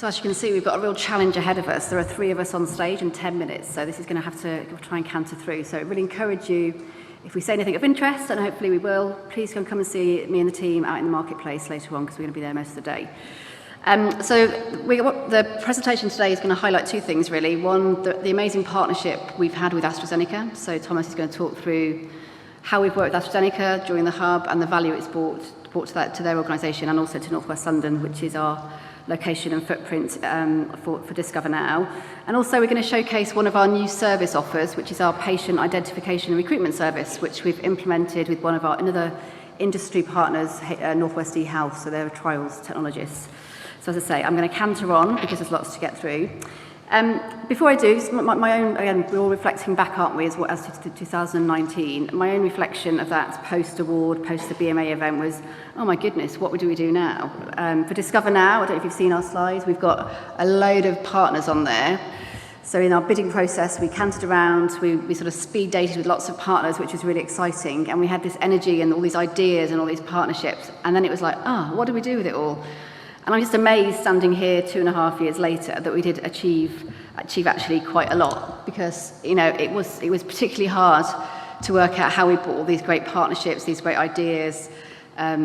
So as you can see, we've got a real challenge ahead of us. There are 3 of us on stage in 10 minutes, so this is going to have to try and canter through. So I really encourage you, if we say anything of interest, and hopefully we will, please come and see me and the team out in the marketplace later on, because we're going to be there most of the day. The presentation today is going to highlight 2 things, really. One, the amazing partnership we've had with AstraZeneca. So Thomas is going to talk through how we've worked with AstraZeneca during the hub and the value it's brought to their organisation, and also to North West London, which is our location and footprint for Discover Now. And also we're going to showcase one of our new service offers, which is our patient identification and recruitment service, which we've implemented with one of our another industry partners, Northwest eHealth, so they're trials technologists. So as I say, I'm going to canter on because there's lots to get through. Before I do, my own, again, we're all reflecting back, aren't we, as to 2019. My own reflection of that post-award, post the BMA event was, oh my goodness, what do we do now? For Discover Now, I don't know if you've seen our slides, we've got a load of partners on there. So in our bidding process, we cantered around, we sort of speed dated with lots of partners, which was really exciting. And we had this energy and all these ideas and all these partnerships. And then it was like, what do we do with it all? And I'm just amazed, standing here 2.5 years later, that we did achieve actually quite a lot, because it was particularly hard to work out how we brought all these great partnerships, these great ideas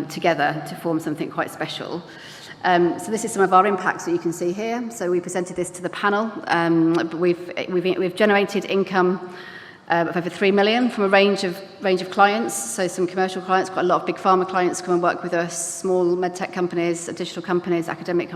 together to form something quite special. So this is some of our impacts that you can see here. So we presented this to the panel. We've generated income of over 3 million from a range of clients. So some commercial clients, quite a lot of big pharma clients come and work with us, small medtech companies, digital companies, academic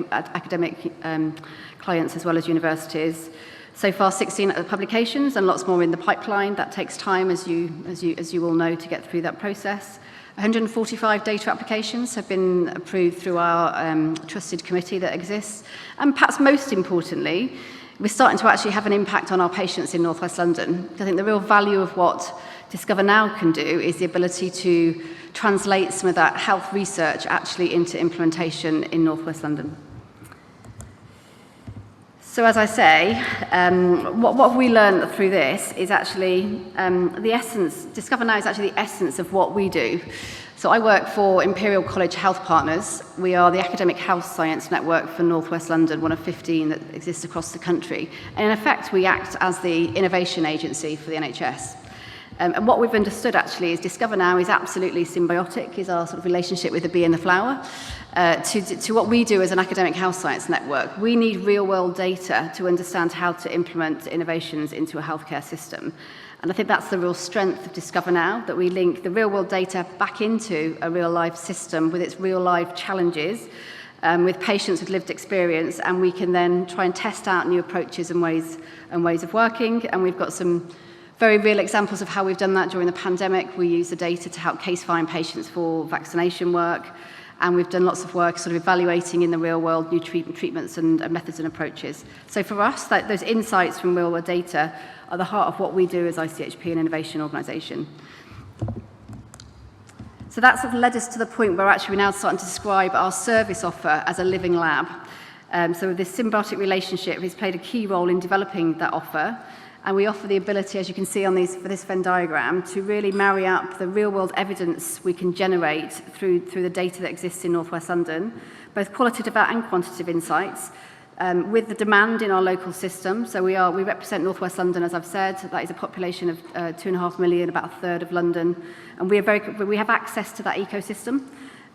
clients, as well as universities. So far, 16 publications and lots more in the pipeline. That takes time, as you all know, to get through that process. 145 data applications have been approved through our trusted committee that exists. And perhaps most importantly, we're starting to actually have an impact on our patients in North West London. I think the real value of what Discover Now can do is the ability to translate some of that health research actually into implementation in North West London. So as I say, what have we learned through this is actually the essence. Discover Now is actually the essence of what we do. So I work for Imperial College Health Partners. We are the academic health science network for North West London, one of 15 that exists across the country. And in effect, we act as the innovation agency for the NHS. And what we've understood actually is Discover Now is absolutely symbiotic, is our sort of relationship with the bee and the flower, to what we do as an academic health science network. We need real-world data to understand how to implement innovations into a healthcare system. And I think that's the real strength of Discover Now, that we link the real-world data back into a real-life system with its real-life challenges, with patients with lived experience, and we can then try and test out new approaches and ways of working. And we've got some very real examples of how we've done that during the pandemic. We use the data to help case find patients for vaccination work, and we've done lots of work sort of evaluating in the real world new treatments and methods and approaches. So for us, those insights from real world data are the heart of what we do as ICHP, an innovation organisation. So that's sort of led us to the point where actually we're now starting to describe our service offer as a living lab. So this symbiotic relationship has played a key role in developing that offer. And we offer the ability, as you can see on for this Venn diagram, to really marry up the real-world evidence we can generate through the data that exists in North West London, both qualitative and quantitative insights, with the demand in our local system. So we represent North West London, as I've said. That is a population of 2.5 million, about a third of London, and we have access to that ecosystem.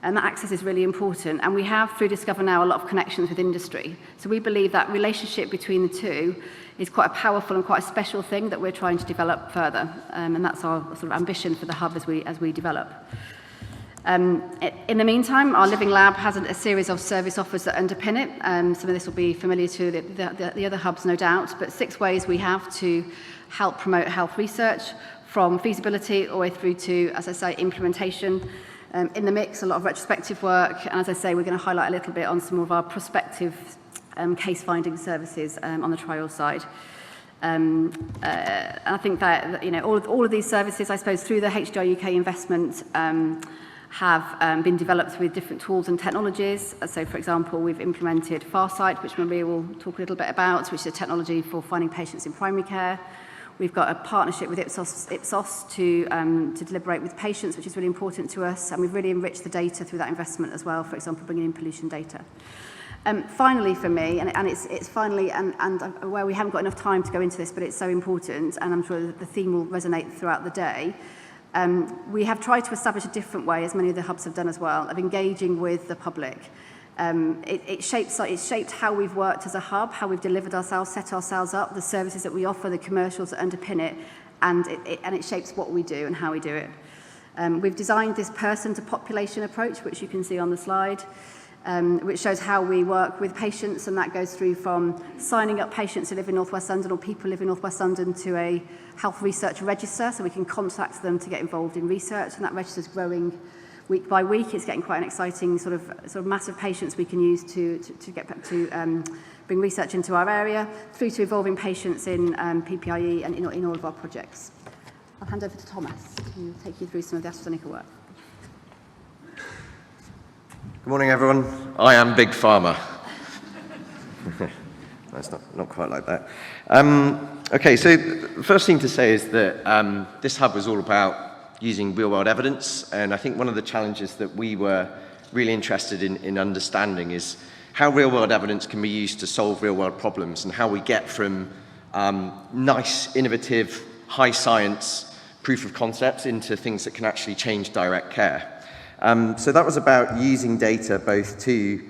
And that access is really important. And we have, through Discover Now, a lot of connections with industry. So we believe that relationship between the two is quite a powerful and quite a special thing that we're trying to develop further. And that's our sort of ambition for the hub as we develop. In the meantime, our Living Lab has a series of service offers that underpin it. Some of this will be familiar to the other hubs, no doubt, but 6 ways we have to help promote health research, from feasibility all the way through to, as I say, implementation. In the mix, a lot of retrospective work, and as I say, we're going to highlight a little bit on some of our prospective case-finding services on the trial side. And I think that all of these services, I suppose, through the HDR UK investment, have been developed with different tools and technologies. So, for example, we've implemented Farsight, which Maria will talk a little bit about, which is a technology for finding patients in primary care. We've got a partnership with Ipsos to deliberate with patients, which is really important to us, and we've really enriched the data through that investment as well, for example, bringing in pollution data. Finally for me, and it's finally, and I'm aware we haven't got enough time to go into this, but it's so important, and I'm sure the theme will resonate throughout the day. We have tried to establish a different way, as many of the hubs have done as well, of engaging with the public. It's shaped how we've worked as a hub, how we've delivered ourselves, set ourselves up, the services that we offer, the commercials that underpin it, and it shapes what we do and how we do it. We've designed this person-to-population approach, which you can see on the slide, which shows how we work with patients, and that goes through from signing up patients who live in North West London or people who live in North West London to a health research register, so we can contact them to get involved in research, and that register is growing week by week. It's getting quite an exciting sort of mass of patients we can use to bring research into our area, through to involving patients in PPIE and in all of our projects. I'll hand over to Thomas to take you through some of the AstraZeneca work. Good morning, everyone. I am Big Pharma. That's not quite like that. Okay, so the first thing to say is that this hub was all about using real-world evidence, and I think one of the challenges that we were really interested in understanding is how real-world evidence can be used to solve real-world problems, and how we get from nice, innovative, high science proof of concepts into things that can actually change direct care. So that was about using data both to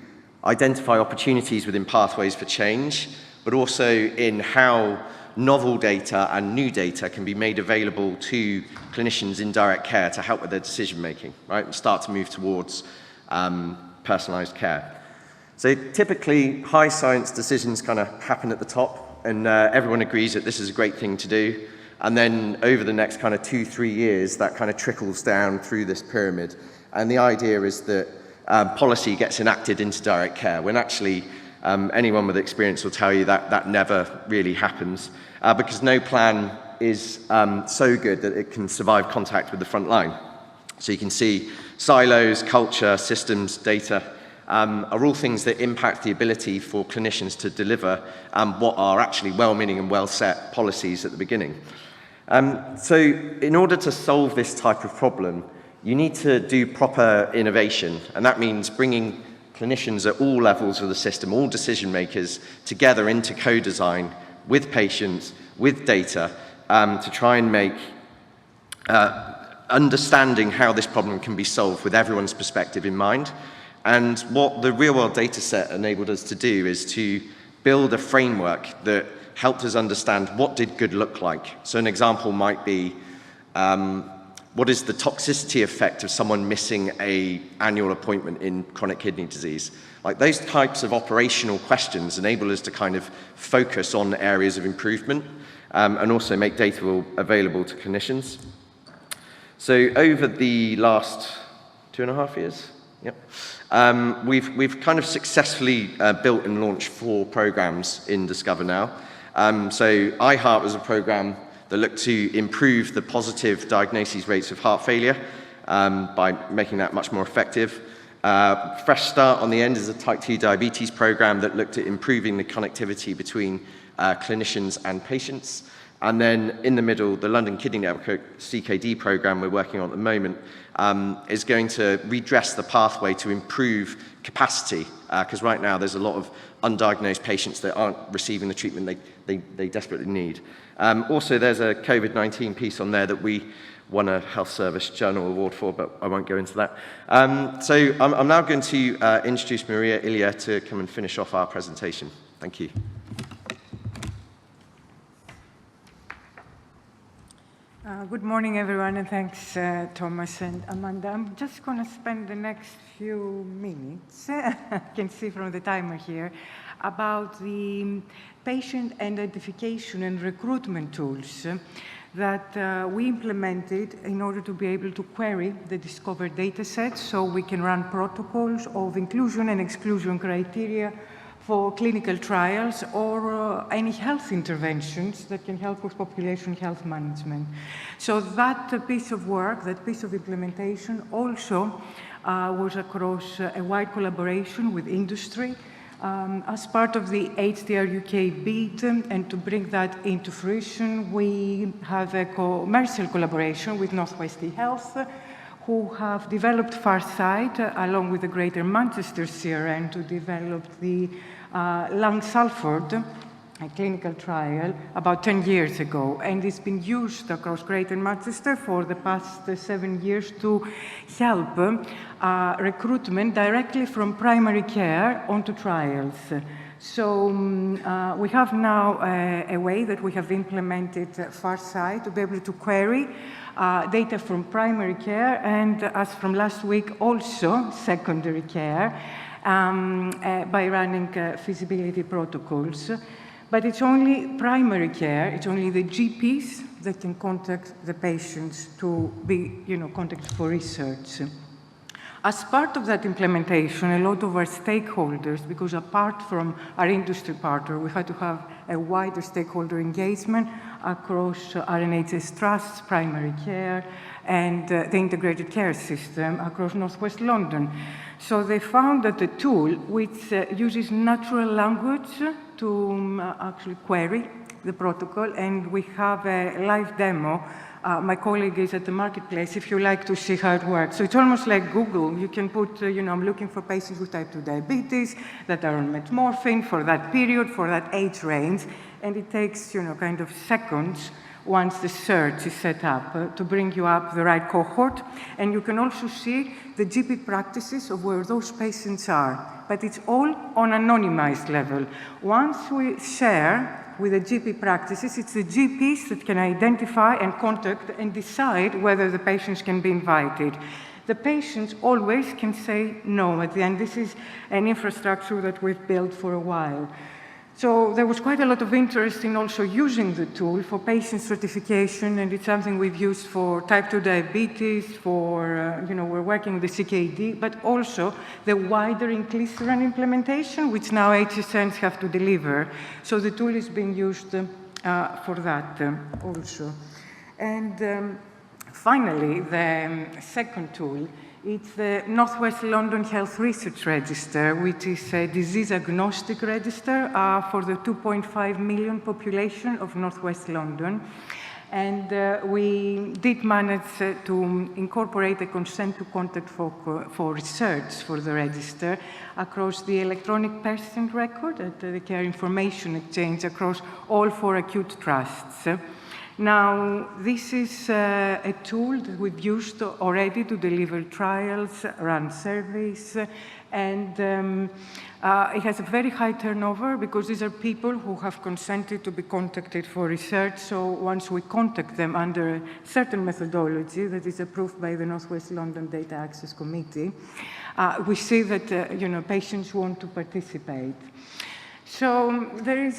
identify opportunities within pathways for change, but also in how novel data and new data can be made available to clinicians in direct care to help with their decision making, right, and start to move towards personalized care. So typically, high science decisions kind of happen at the top, and everyone agrees that this is a great thing to do. And then over the next kind of 2-3 years, that kind of trickles down through this pyramid. And the idea is that policy gets enacted into direct care, when actually anyone with experience will tell you that that never really happens, because no plan is so good that it can survive contact with the front line. So you can see silos, culture, systems, data are all things that impact the ability for clinicians to deliver what are actually well-meaning and well-set policies at the beginning. So in order to solve this type of problem, you need to do proper innovation, and that means bringing clinicians at all levels of the system, all decision makers, together into co-design with patients, with data, to try and make understanding how this problem can be solved with everyone's perspective in mind. And what the real-world data set enabled us to do is to build a framework that helped us understand what did good look like. So an example might be, what is the toxicity effect of someone missing an annual appointment in chronic kidney disease? Like, those types of operational questions enable us to kind of focus on areas of improvement and also make data available to clinicians. So over the last 2.5 years, we've kind of successfully built and launched 4 programs in Discover Now. So iHeart was a program that looked to improve the positive diagnosis rates of heart failure by making that much more effective. Fresh Start on the end is a type 2 diabetes program that looked at improving the connectivity between clinicians and patients. And then in the middle, the London Kidney Network CKD program we're working on at the moment is going to redress the pathway to improve capacity, because right now there's a lot of undiagnosed patients that aren't receiving the treatment they desperately need. Also, there's a COVID-19 piece on there that we won a Health Service Journal Award for, but I won't go into that. So I'm now going to introduce Maria Ilya to come and finish off our presentation. Thank you. Good morning, everyone, and thanks, Thomas and Amanda. I'm just going to spend the next few minutes, I can see from the timer here, about the patient identification and recruitment tools that we implemented in order to be able to query the discovered data sets, so we can run protocols of inclusion and exclusion criteria for clinical trials or any health interventions that can help with population health management. So that piece of work, that piece of implementation also was across a wide collaboration with industry as part of the HDR UK bid, and to bring that into fruition, we have a commercial collaboration with Northwest Health, who have developed Farsight along with the Greater Manchester CRN to develop the lung Salford, a clinical trial about 10 years ago, and it's been used across Greater Manchester for the past 7 years to help recruitment directly from primary care onto trials. So we have now a way that we have implemented Farsight to be able to query data from primary care and, as from last week, also secondary care by running feasibility protocols. But it's only primary care, it's only the GPs that can contact the patients to be, contacted for research. As part of that implementation, a lot of our stakeholders, because apart from our industry partner, we had to have a wider stakeholder engagement across our NHS trusts, primary care, and the integrated care system across Northwest London. So they found that the tool, which uses natural language to actually query the protocol, and we have a live demo. My colleague is at the marketplace if you like to see how it works. So it's almost like Google. You can put, I'm looking for patients with type 2 diabetes that are on metformin for that period, for that age range, and it takes, kind of seconds once the search is set up to bring you up the right cohort. And you can also see the GP practices of where those patients are. But it's all on anonymized level. Once we share with the GP practices, it's the GPs that can identify and contact and decide whether the patients can be invited. The patients always can say no at the end. This is an infrastructure that we've built for a while. So there was quite a lot of interest in also using the tool for patient certification, and it's something we've used for type 2 diabetes, for, we're working with the CKD, but also the wider inclisiran implementation, which now HSNs have to deliver. So the tool is being used for that also. And finally, the second tool, it's the Northwest London Health Research Register, which is a disease-agnostic register for the 2.5 million population of Northwest London. And we did manage to incorporate a consent to contact for research for the register across the electronic patient record and the care information exchange across all 4 acute trusts. Now, this is a tool that we've used already to deliver trials, run surveys, and it has a very high turnover because these are people who have consented to be contacted for research. So once we contact them under a certain methodology that is approved by the Northwest London Data Access Committee, we see that patients want to participate. So there is,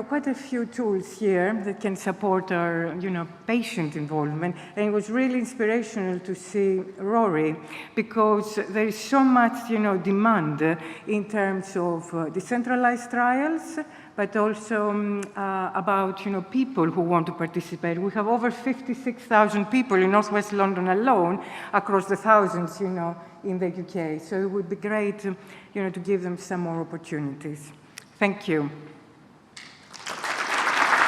quite a few tools here that can support our, patient involvement. And it was really inspirational to see Rory because there is so much, demand in terms of decentralized trials, but also about, people who want to participate. We have over 56,000 people in Northwest London alone across the thousands, in the UK. So it would be great, to give them some more opportunities. Thank you.